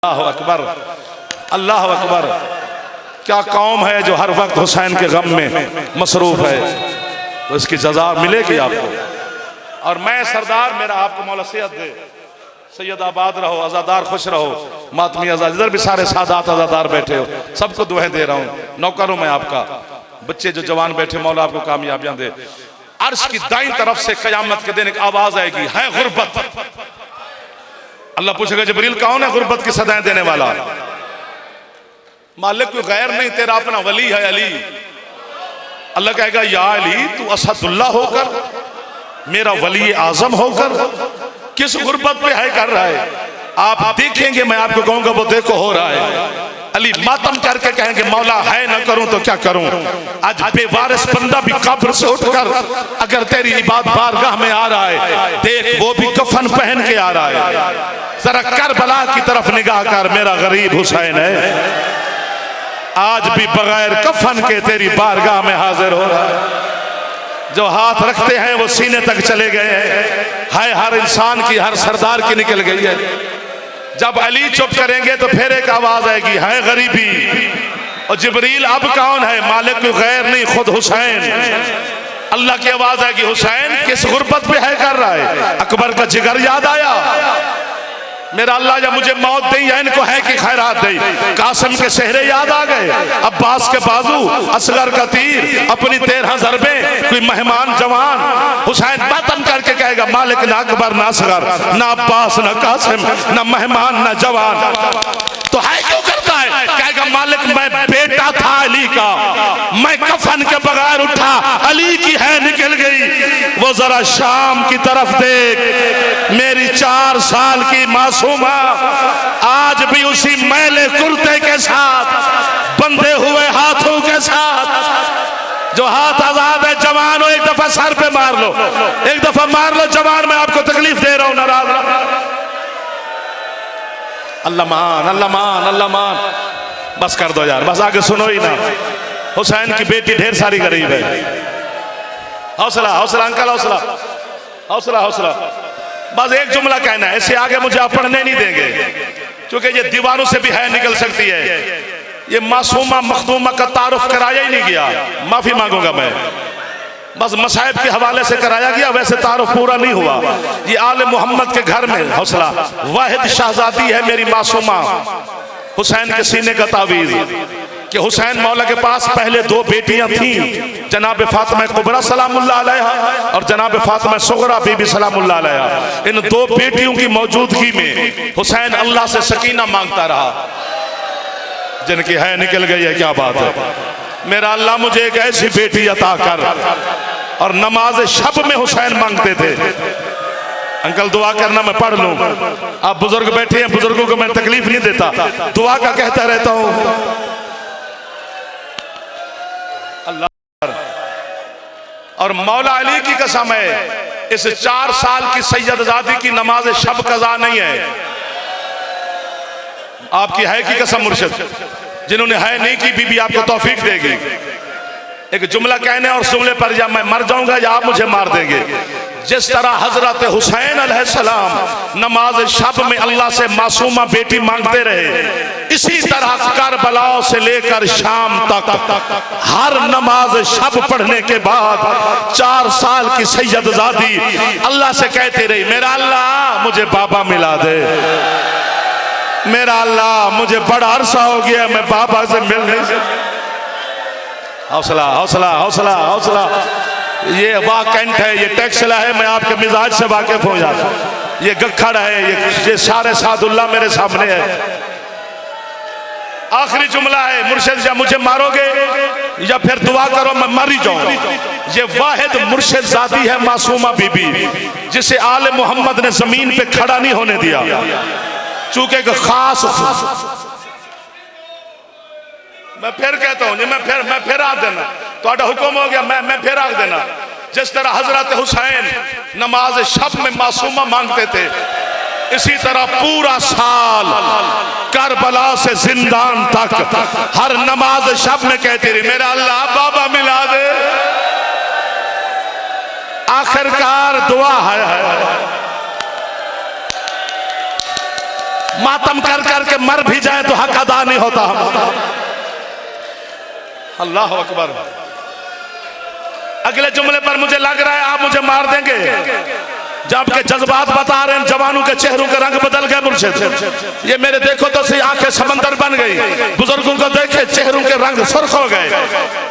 अल्लाह अकबर, अल्लाह अकबर। क्या कौम है जो हर वक्त हुसैन के गम में मसरूफ है, तो इसकी जजा मिलेगी आपको। और मैं सरदार, मेरा आपको मौला सेहत दे, सैयद आबाद रहो, आज़ादार खुश रहो, मातमी आज़ाद। इधर भी सारे सादात आज़ादार बैठे हो, सबको दुआएं दे रहा हूँ, नौकरों में आपका। बच्चे जो जवान बैठे, मौला आपको कामयाबियां दे। अर्श की दाईं तरफ से कयामत के दिन एक आवाज आएगी, है गुर्बत। अल्लाह पूछेगा, जिब्रील कौन है गुर्बत की सदाएं देने वाला? मालिक कोई गैर नहीं, तेरा अपना वली है अली। अल्लाह कहेगा, या अली तू असदुल्लाह होकर, मेरा वली आजम होकर किस गुर्बत पे है कर रहा है? आप देखेंगे, मैं आपको कहूंगा वो देखो हो रहा है। अली मातम करके कहेंगे, मौला है ना करूं तो क्या करूं? आज बेवारिस बंदा भी कब्र से उठकर अगर तेरी इबादत बारगाह में आ रहा है, देख वो भी कफन पहन के आ रहा है। जरा करबला की तरफ निगाह कर, मेरा गरीब हुसैन है, आज भी बगैर कफन के तेरी बारगाह में हाजिर हो रहा है। जो हाथ रखते हैं वो सीने तक चले गए हैं, हाय हर इंसान की, हर सरदार की निकल गई है। जब अली चुप करेंगे तो फिर एक आवाज आएगी, है गरीबी। और जिब्रील अब कौन है? मालिक कोई गैर नहीं, खुद हुसैन। अल्लाह की आवाज आएगी, हुसैन किस गुर्बत पे है कर रहा है? अकबर का जिगर याद आया, मेरा अल्लाह या मुझे मौत दे या इनको है कि खैरात दे। कासिम के सेहरे याद आ गए, अब्बास के बाजू, असगर का तीर, अपनी 13 ज़रबें, कोई मेहमान जवान। हुसैन मातम करके कहेगा, मालिक ना अकबर ना असगर ना अब्बास ना कासिम ना मेहमान ना जवान, तो है क्यों करता है? कहेगा, मालिक मैं बेटा था अली का, मैं कफन के बगैर उठा, अली की है निकल गई। वो जरा शाम की तरफ देख, मेरी 4 साल की मासूमा आज भी उसी मैले कुर्ते के साथ, बंधे हुए हाथों के साथ। जो हाथ आजाद है, जवान हो, एक दफा सर पे मार लो, एक दफा मार लो जवान, मैं आपको तकलीफ दे रहा हूं, नाराज ना। अल्लाह मान, अल्लाह मान, अल्लाह मान। बस कर दो यार, बस आगे सुनो ही ना। हुसैन की बेटी ढेर सारी गरीब है। हौसला हौसला अंकल, हौसला हौसला हौसला। बस एक जुमला कहना है, इससे आगे मुझे आप पढ़ने नहीं देंगे, क्योंकि ये दीवारों से भी है निकल सकती है। ये मासूमा मखदूमा का तारुफ कराया ही नहीं गया, माफी मांगूंगा मैं। बस मसाइब के हवाले से कराया गया, वैसे तारुफ पूरा नहीं हुआ। ये आले मोहम्मद के घर में हौसला, वाहिद शहजादी है मेरी मासूमा, हुसैन के सीने का तावीज़। कि हुसैन मौला के पास पहले 2 बेटियां थीं, जनाब फातिमा कुबरा सलामुल्लाह अलैहा और जनाब फातिमा सुगरा बीबी सलामुल्लाह अलैहा। इन 2 बेटियों की मौजूदगी में हुसैन अल्लाह से सकीना मांगता रहा, जिनकी है निकल गई है। क्या बात है, मेरा अल्लाह मुझे एक ऐसी बेटी अता कर। और नमाज शब में हुसैन मांगते थे, अंकल दुआ करना मैं पढ़ लूं। आप बुजुर्ग बैठे हैं, बुजुर्गों को मैं तकलीफ नहीं देता, दुआ का कहता रहता हूं। अल्लाह और मौला अली की कसम है, इस 4 साल की सैयदजादी की नमाज शब कज़ा नहीं है। आपकी है की कसम मुर्शिद, जिन्होंने है नहीं की बीबी आपको तौफीक देगी। एक जुमला कहने और उस जुमले पर या मैं मर जाऊंगा या आप मुझे मार देंगे। जिस तरह हजरत हुसैन अलैहिस्सलाम नमाज शब में अल्लाह से मासूमा बेटी मांगते रहे, इसी तरह करबला से लेकर शाम तक हर नमाज शब पढ़ने के बाद 4 साल की सैयदजादी अल्लाह से कहती रही, मेरा अल्लाह मुझे बाबा मिला दे, मेरा अल्लाह मुझे बड़ा अरसा हो गया मैं बाबा से मिल नहीं सकती। हौसला हौसला हौसला हौसला। ये वाकंठ है, ये टैक्सला है, मैं आपके मिजाज से वाकिफ हो जाता। ये गखड़ है, ये सारे सादुल्ला मेरे सामने है। आखिरी जुमला है, मुर्शिद या मुझे मारोगे या फिर दुआ करो मैं मर ही जाऊं। ये वाहिद मुर्शिद जाती है मासूमा बीबी, जिसे आले मोहम्मद ने जमीन पे खड़ा नहीं होने दिया, चूंकि खास। मैं फिर कहता हूं, मैं फिर आख देना, तो हुक्म हो गया, मैं फिर आख देना। जिस तरह हजरत हुसैन नमाज शब में मासूमा मांगते थे, इसी तरह पूरा साल करबला से जिंदान तक हर नमाज शब में कहती रही, मेरा अल्लाह बाबा मिला दे। आखिरकार दुआ है मातम कर कर के मर भी जाए तो हक अदा नहीं होता हमारा। अल्लाह अकबर। अगले जुमले पर मुझे लग रहा है आप मुझे मार देंगे। जब के जज्बात बता रहे हैं, जवानों के चेहरों के रंग बदल गए मुर्शिद। ये मेरे देखो तो सी आंखें समंदर बन गई, बुजुर्गों को देखे चेहरों के रंग सुर्ख हो गए।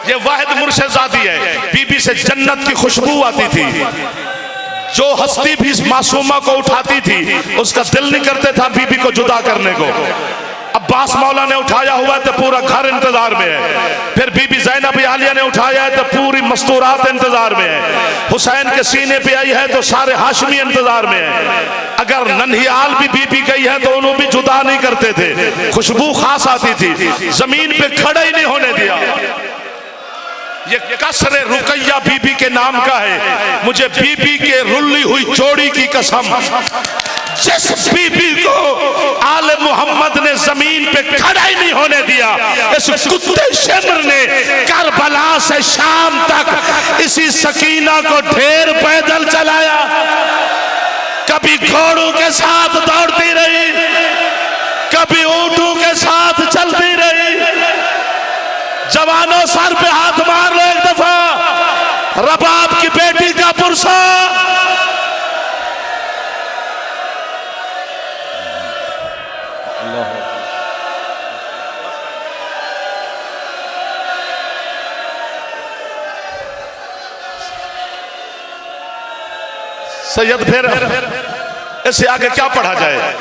ये वाहिद मुर्शिद जाती है, बीबी से जन्नत की खुशबू आती थी। जो हस्ती भी इस मासूमा को उठाती थी उसका दिल नहीं करते था बीबी को जुदा करने को। अब्बास मौला ने उठाया हुआ है तो पूरा घर इंतजार में है। फिर बीबी ज़ैनब आलिया ने उठाया है तो पूरी मस्तूरात इंतजार में है। हुसैन के सीने पे आई है तो सारे हाशमी इंतजार में है। अगर नन्हियाल भी बीबी गई है तो उन्होंने भी जुदा नहीं करते थे, खुशबू खास आती थी, जमीन पे खड़ा ही नहीं होने दिया। ये कसरे रुकैया बीबी के नाम का है। मुझे बीबी के रुल्ली हुई जोड़ी की कसम, जिस बीबी को आले मोहम्मद ने जमीन पे खड़ा ही नहीं होने दिया, इस कुत्ते शिमर ने करबला से शाम तक इसी सकीना को ढेर पैदल चलाया। कभी घोड़ों के साथ दौड़ती रही, कभी ऊंटों के साथ चलती रही। जवानों सर पे हाथ मार लो एक दफा, रबाब की बेटी का पुरसा। सैयद फिर इससे आगे क्या पढ़ा जाए?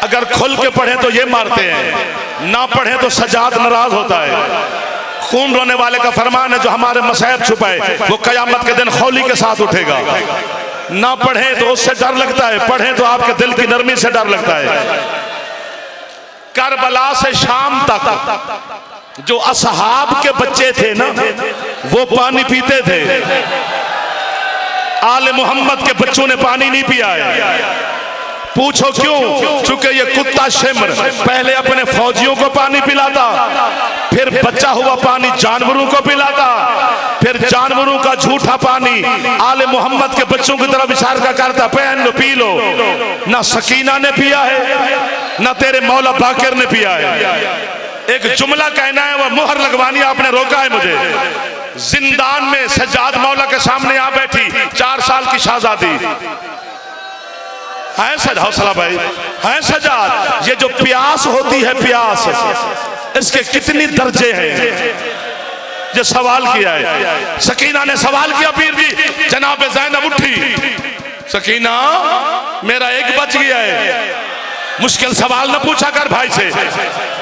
अगर खुल के पढ़े तो ये मारते हैं, ना पढ़े तो सजाद नाराज होता है। खून रोने वाले का फरमान है, जो हमारे मसैब छुपाए वो कयामत के दिन खौली के साथ उठेगा। ना पढ़े तो उससे डर लगता है, पढ़े तो आपके दिल की नरमी से डर लगता है। करबला से शाम तक जो असहाब के बच्चे थे ना, वो पानी पीते थे। आले मोहम्मद के बच्चों ने पानी नहीं पिया है। पूछो क्यों? चूंकि ये कुत्ता शिमर पहले अपने फौजियों को पानी पिलाता, फिर बचा हुआ पानी जानवरों को पिलाता, फिर जानवरों का झूठा पानी आले मोहम्मद के बच्चों की तरफ इशारा करता, पहन लो पी लो। ना सकीना ने पिया है, ना तेरे मौला बाकिर ने पिया है। एक जुमला कहना है, वह मोहर लगवानी, आपने रोका है मुझे। जिंदान में सज्जाद मौला के सामने आ बैठी 4 साल की शहजादी है। हौसला भाई है सजाद। ये जो प्यास होती है, प्यास इसके कितनी दर्जे हैं, ये सवाल किया है। सकीना ने सवाल किया, पीर जी जनाब ज़ैनब उठी, सकीना मेरा एक बच गया है। मुश्किल सवाल न पूछा कर भाई से।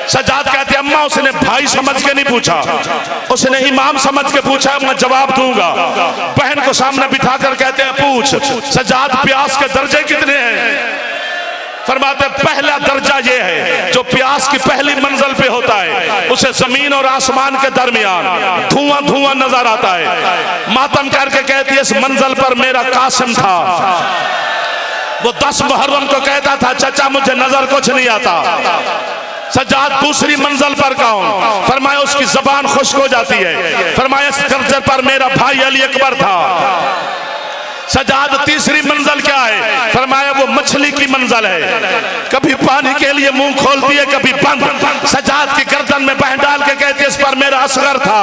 सजाद कहते अम्मा उसने भाई समझ के नहीं पूछा, उसने इमाम समझ के पूछा, मैं जवाब दूंगा। बहन को सामने बिठाकर कहते हैं पूछ। सजाद प्यास के दर्जे कितने हैं? फरमाते पहला दर्जा ये है, जो प्यास की पहली मंजिल पे होता है उसे जमीन और आसमान के दरमियान धुआं धुआं नजर आता है। मातम करके कहती है इस मंजिल पर मेरा कासिम था, वो 10 मुहर्रम को कहता था चाचा मुझे नजर कुछ नहीं आता। सजाद दूसरी मंजिल पर कौन? फरमाया उसकी जबान खुश्क हो जाती है। फरमाया इस दर्जे पर मेरा भाई अली अकबर था। सजाद तीसरी मंजिल क्या है? फरमाया वो मछली की मंजिल है, कभी पानी के लिए मुंह खोलती है कभी बंद। सजाद की गर्दन में बहन डाल के कहती है इस पर मेरा असगर था।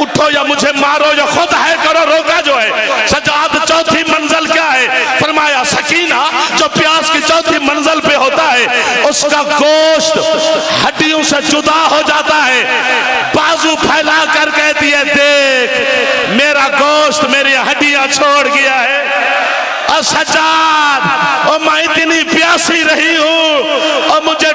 उठो या मुझे मारो या खुद है करो, रोका जो है। सजाद चौथी मंजिल क्या है? फरमाया सकीना जो प्यास की चौथी मंजिल पे होता है उसका गोश्त हड्डियों से जुदा हो जाता है। बाजू फैला कर कहती है देख मेरा गोश्त मेरी हड्डियां छोड़ गया है। और सजाद और मैं इतनी प्यासी रही हूं और मुझे